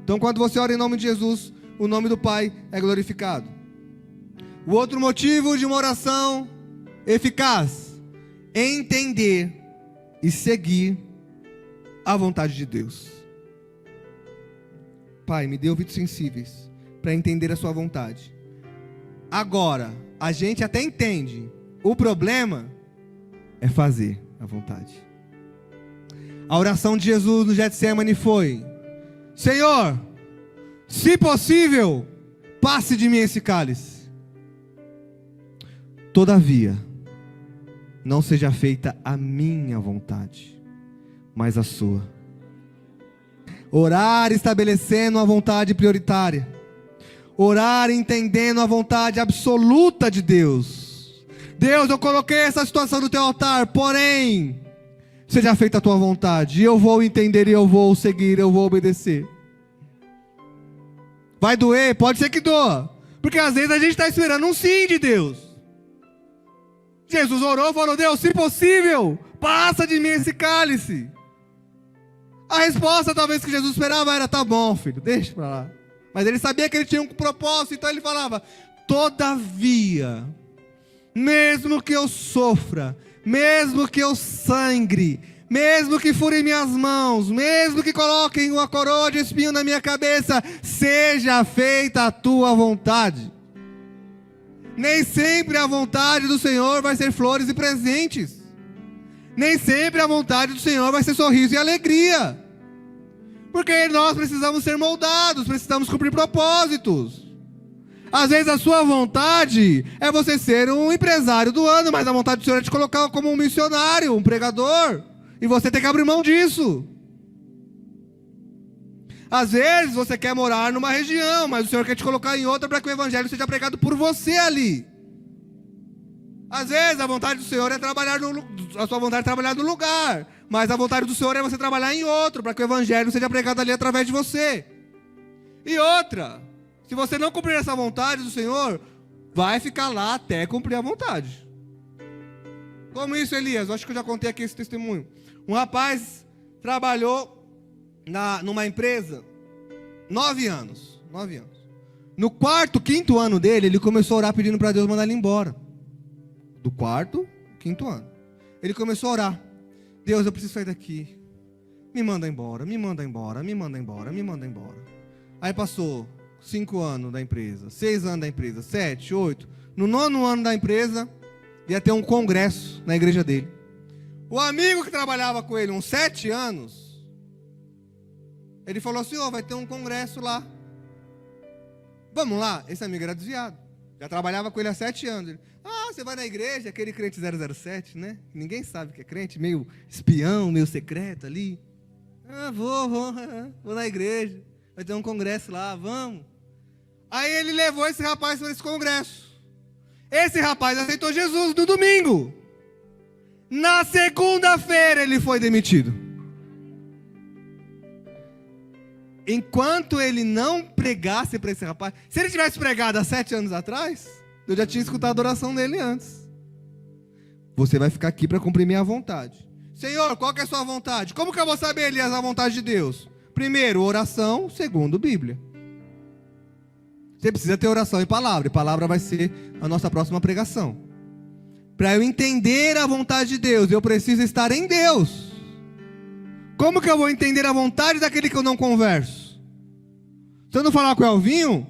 S1: Então, quando você ora em nome de Jesus, o nome do Pai é glorificado. O outro motivo de uma oração eficaz: entender e seguir a vontade de Deus. Pai, me dê ouvidos sensíveis para entender a sua vontade. Agora, a gente até entende. O problema é fazer a vontade. A oração de Jesus no Getsemane foi: Senhor, se possível, passe de mim esse cálice. Todavia, não seja feita a minha vontade, mas a sua. Orar estabelecendo a vontade prioritária. Orar entendendo a vontade absoluta de Deus. Deus, eu coloquei essa situação no teu altar, porém, seja feita a tua vontade. E eu vou entender, e eu vou seguir, eu vou obedecer. Vai doer? Pode ser que doa. Porque às vezes a gente está esperando um sim de Deus. Jesus orou e falou: Deus, se possível, passa de mim esse cálice. A resposta talvez que Jesus esperava era: tá bom, filho, deixa pra lá. Mas ele sabia que ele tinha um propósito, então ele falava: todavia, mesmo que eu sofra, mesmo que eu sangre, mesmo que furem minhas mãos, mesmo que coloquem uma coroa de espinho na minha cabeça, seja feita a tua vontade. Nem sempre a vontade do Senhor vai ser flores e presentes. Nem sempre a vontade do Senhor vai ser sorriso e alegria. Porque nós precisamos ser moldados, precisamos cumprir propósitos. Às vezes a sua vontade é você ser um empresário do ano, mas a vontade do Senhor é te colocar como um missionário, um pregador. E você tem que abrir mão disso. Às vezes você quer morar numa região, mas o Senhor quer te colocar em outra para que o evangelho seja pregado por você ali. Às vezes a vontade do Senhor é trabalhar a sua vontade é trabalhar no lugar, mas a vontade do Senhor é você trabalhar em outro, para que o evangelho seja pregado ali através de você. E outra, se você não cumprir essa vontade do Senhor, vai ficar lá até cumprir a vontade. Como isso, Elias? Eu acho que eu já contei aqui esse testemunho. Um rapaz trabalhou numa empresa 9 anos. 9 anos. No quarto, quinto ano dele, ele começou a orar pedindo para Deus mandar ele embora. Do quarto, quinto ano. Ele começou a orar. Deus, eu preciso sair daqui. Me manda embora, me manda embora, me manda embora, me manda embora. Aí passou 5 anos da empresa, 6 anos da empresa, 7, 8. No 9º ano da empresa, ia ter um congresso na igreja dele. O amigo que trabalhava com ele uns 7 anos, ele falou assim, vai ter um congresso lá. Vamos lá? Esse amigo era desviado. Já trabalhava com ele há 7 anos. Ele, você vai na igreja, aquele crente 007, né? Ninguém sabe que é crente, meio espião, meio secreto ali. Vou na igreja. Vai ter um congresso lá, vamos. Aí ele levou esse rapaz para esse congresso. Esse rapaz aceitou Jesus no domingo. Na segunda-feira ele foi demitido. Enquanto ele não pregasse para esse rapaz, se ele tivesse pregado há 7 anos atrás, eu já tinha escutado a oração dele antes. Você vai ficar aqui para cumprir minha vontade. Senhor, qual que é a sua vontade? Como que eu vou saber, Elias, a vontade de Deus? Primeiro, oração. Segundo, Bíblia. Você precisa ter oração e palavra. E palavra vai ser a nossa próxima pregação. Para eu entender a vontade de Deus, eu preciso estar em Deus. Como que eu vou entender a vontade daquele que eu não converso? Se eu não falar com o Elvinho,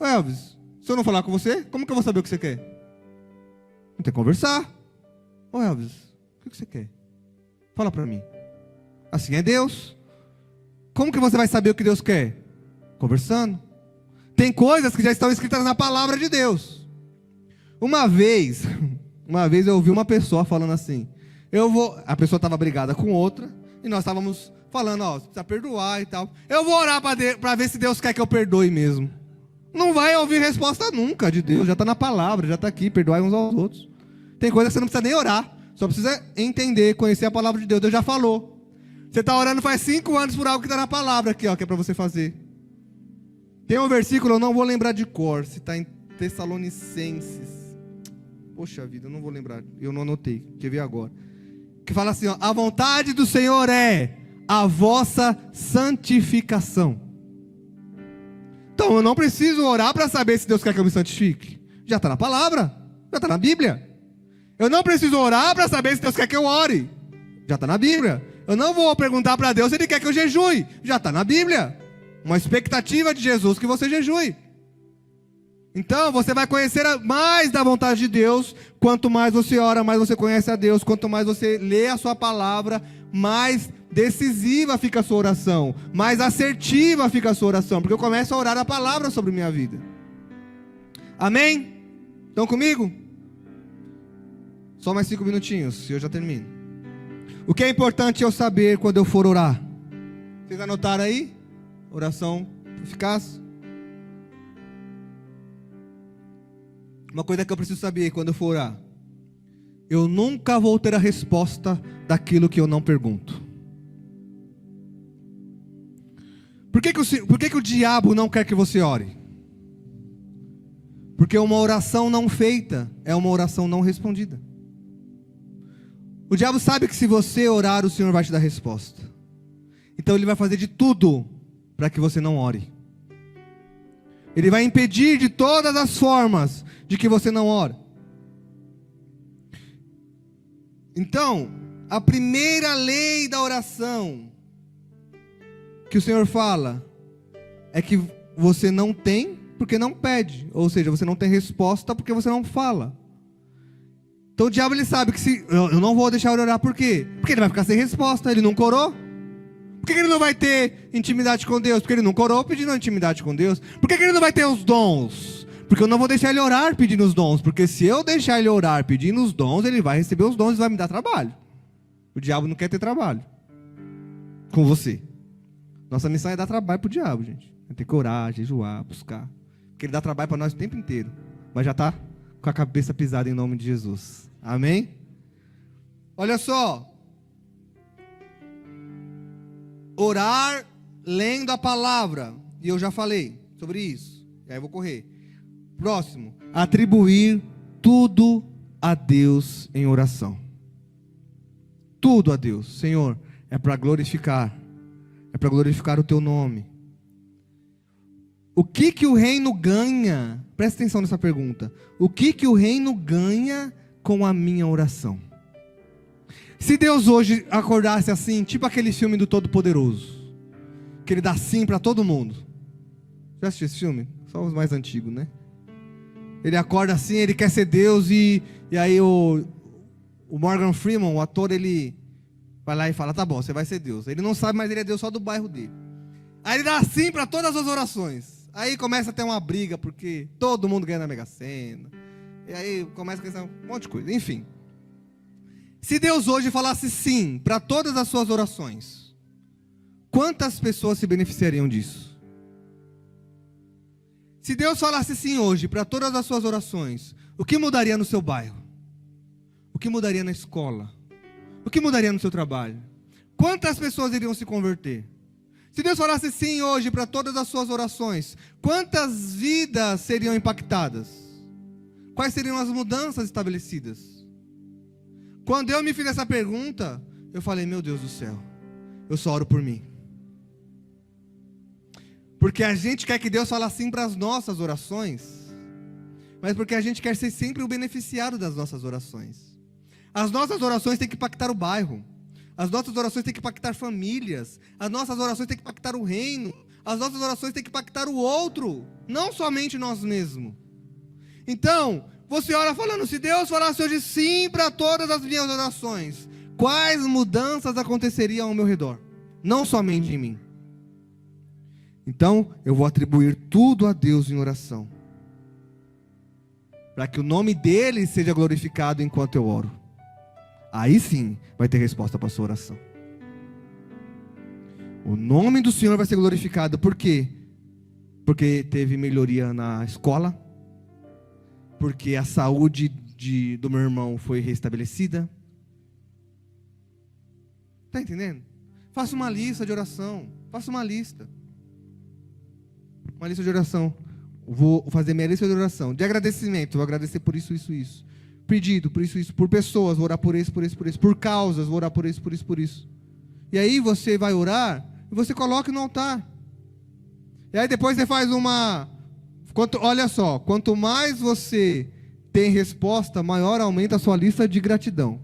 S1: Elvis, se eu não falar com você, como que eu vou saber o que você quer? Não tem que conversar. Elvis, o que você quer? Fala para mim. Assim é Deus. Como que você vai saber o que Deus quer? Conversando. Tem coisas que já estão escritas na palavra de Deus. Uma vez eu ouvi uma pessoa falando assim, a pessoa estava brigada com outra, e nós estávamos falando, você precisa perdoar e tal. Eu vou orar para ver se Deus quer que eu perdoe mesmo. Não vai ouvir resposta nunca de Deus, já está na palavra, já está aqui, perdoai uns aos outros. Tem coisa que você não precisa nem orar, só precisa entender, conhecer a palavra de Deus. Deus já falou. Você está orando faz 5 anos por algo que está na palavra aqui, que é para você fazer. Tem um versículo, eu não vou lembrar de cor, se está em Tessalonicenses. Poxa vida, eu não vou lembrar, eu não anotei, quer ver agora. Que fala assim, a vontade do Senhor é a vossa santificação. Então eu não preciso orar para saber se Deus quer que eu me santifique. Já está na palavra, já está na Bíblia. Eu não preciso orar para saber se Deus quer que eu ore. Já está na Bíblia. Eu não vou perguntar para Deus se Ele quer que eu jejue. Já está na Bíblia. Uma expectativa de Jesus que você jejue. Então você vai conhecer mais da vontade de Deus. Quanto mais você ora, mais você conhece a Deus. Quanto mais você lê a sua palavra, mais decisiva fica a sua oração. Mais assertiva fica a sua oração. Porque eu começo a orar a palavra sobre minha vida. Amém? Estão comigo? Só mais 5 minutinhos e eu já termino. O que é importante eu saber quando eu for orar? Vocês anotaram aí? Oração eficaz? Uma coisa que eu preciso saber quando eu for orar: eu nunca vou ter a resposta daquilo que eu não pergunto. Por que o diabo não quer que você ore? Porque uma oração não feita é uma oração não respondida. O diabo sabe que se você orar, o Senhor vai te dar resposta. Então ele vai fazer de tudo para que você não ore. Ele vai impedir de todas as formas de que você não ore. Então, a primeira lei da oração que o Senhor fala é que você não tem porque não pede. Ou seja, você não tem resposta porque você não fala. Então o diabo ele sabe que se eu não vou deixar ele orar, por quê? Porque ele vai ficar sem resposta, ele nunca orou. Por que ele não vai ter intimidade com Deus? Porque ele nunca orou pedindo intimidade com Deus. Por que ele não vai ter os dons? Porque eu não vou deixar ele orar pedindo os dons. Porque se eu deixar ele orar pedindo os dons, ele vai receber os dons e vai me dar trabalho. O diabo não quer ter trabalho com você. Nossa missão é dar trabalho pro diabo, gente. É ter que orar, jejuar, buscar. Porque ele dá trabalho para nós o tempo inteiro. Mas já está com a cabeça pisada em nome de Jesus. Amém? Olha só. Orar lendo a palavra. E eu já falei sobre isso. E aí eu vou correr. Próximo. Atribuir tudo a Deus em oração. Tudo a Deus. Senhor, é para glorificar. É para glorificar o teu nome. O que que o reino ganha? Presta atenção nessa pergunta. O que que o reino ganha com a minha oração? Se Deus hoje acordasse assim, tipo aquele filme do Todo-Poderoso, que ele dá sim para todo mundo. Já assistiu esse filme? Só os mais antigos, né? Ele acorda assim, ele quer ser Deus e aí o Morgan Freeman, o ator, ele vai lá e fala, tá bom, você vai ser Deus. Ele não sabe, mas ele é Deus só do bairro dele. Aí ele dá sim para todas as orações. Aí começa a ter uma briga, porque todo mundo ganha na Mega Sena. E aí começa a pensar um monte de coisa. Enfim. Se Deus hoje falasse sim para todas as suas orações, quantas pessoas se beneficiariam disso? Se Deus falasse sim hoje para todas as suas orações, o que mudaria no seu bairro? O que mudaria na escola? O que mudaria no seu trabalho? Quantas pessoas iriam se converter? Se Deus falasse sim hoje para todas as suas orações, quantas vidas seriam impactadas? Quais seriam as mudanças estabelecidas? Quando eu me fiz essa pergunta, eu falei, meu Deus do céu, eu só oro por mim. Porque a gente quer que Deus fale sim para as nossas orações, mas porque a gente quer ser sempre o beneficiário das nossas orações. As nossas orações têm que impactar o bairro. As nossas orações têm que impactar famílias. As nossas orações têm que impactar o reino. As nossas orações têm que impactar o outro, não somente nós mesmos. Então, você ora falando, se Deus falasse hoje sim para todas as minhas orações, quais mudanças aconteceriam ao meu redor? Não somente em mim. Então, eu vou atribuir tudo a Deus em oração, para que o nome dele seja glorificado enquanto eu oro. Aí sim vai ter resposta para a sua oração. O nome do Senhor vai ser glorificado. Por quê? Porque teve melhoria na escola, porque a saúde do meu irmão foi restabelecida. Está entendendo? Faça uma lista de oração. Faça uma lista. Uma lista de oração. Vou fazer minha lista de oração. De agradecimento. Vou agradecer por isso, isso, isso. Pedido, por isso, isso. Por pessoas, vou orar por isso, por isso, por isso. Por causas, vou orar por isso, por isso, por isso. E aí você vai orar e você coloca no altar. E aí depois você faz uma... olha só, quanto mais você tem resposta, maior aumenta a sua lista de gratidão.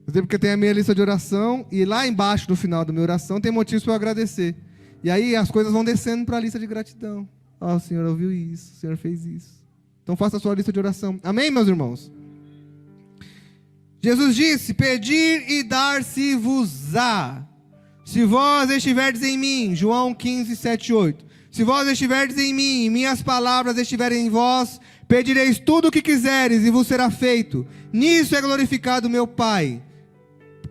S1: Porque tem a minha lista de oração e lá embaixo, no final da minha oração, tem motivos para eu agradecer. E aí as coisas vão descendo para a lista de gratidão. O Senhor ouviu isso, o Senhor fez isso. Então faça a sua lista de oração. Amém, meus irmãos? Jesus disse, pedir e dar-se-vos-á. Se vós estiverdes em mim, João 15, 7, 8. Se vós estiverdes em mim, e minhas palavras estiverem em vós, pedireis tudo o que quiseres e vos será feito. Nisso é glorificado meu Pai,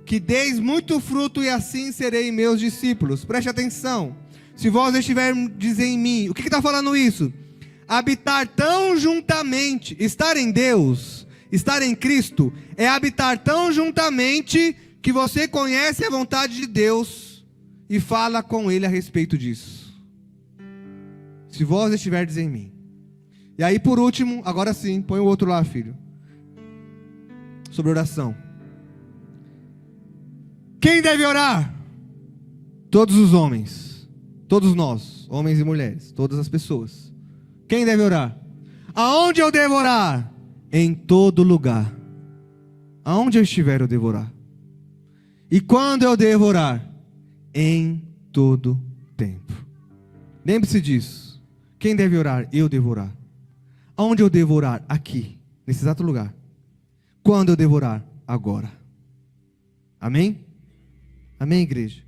S1: que deis muito fruto e assim serei meus discípulos. Preste atenção. Se vós estiverdes em mim, o que está falando isso? Habitar tão juntamente, estar em Deus, estar em Cristo, é habitar tão juntamente que você conhece a vontade de Deus e fala com Ele a respeito disso. Se vós estiverdes em mim. E aí por último, agora sim, põe o outro lá, filho. Sobre oração. Quem deve orar? Todos os homens. Todos nós, homens e mulheres, todas as pessoas. Quem deve orar? Aonde eu devo orar? Em todo lugar. Aonde eu estiver eu devo orar. E quando eu devo orar? Em todo tempo. Lembre-se disso. Quem deve orar? Eu devo orar. Aonde eu devo orar? Aqui, nesse exato lugar. Quando eu devo orar? Agora. Amém? Amém, igreja?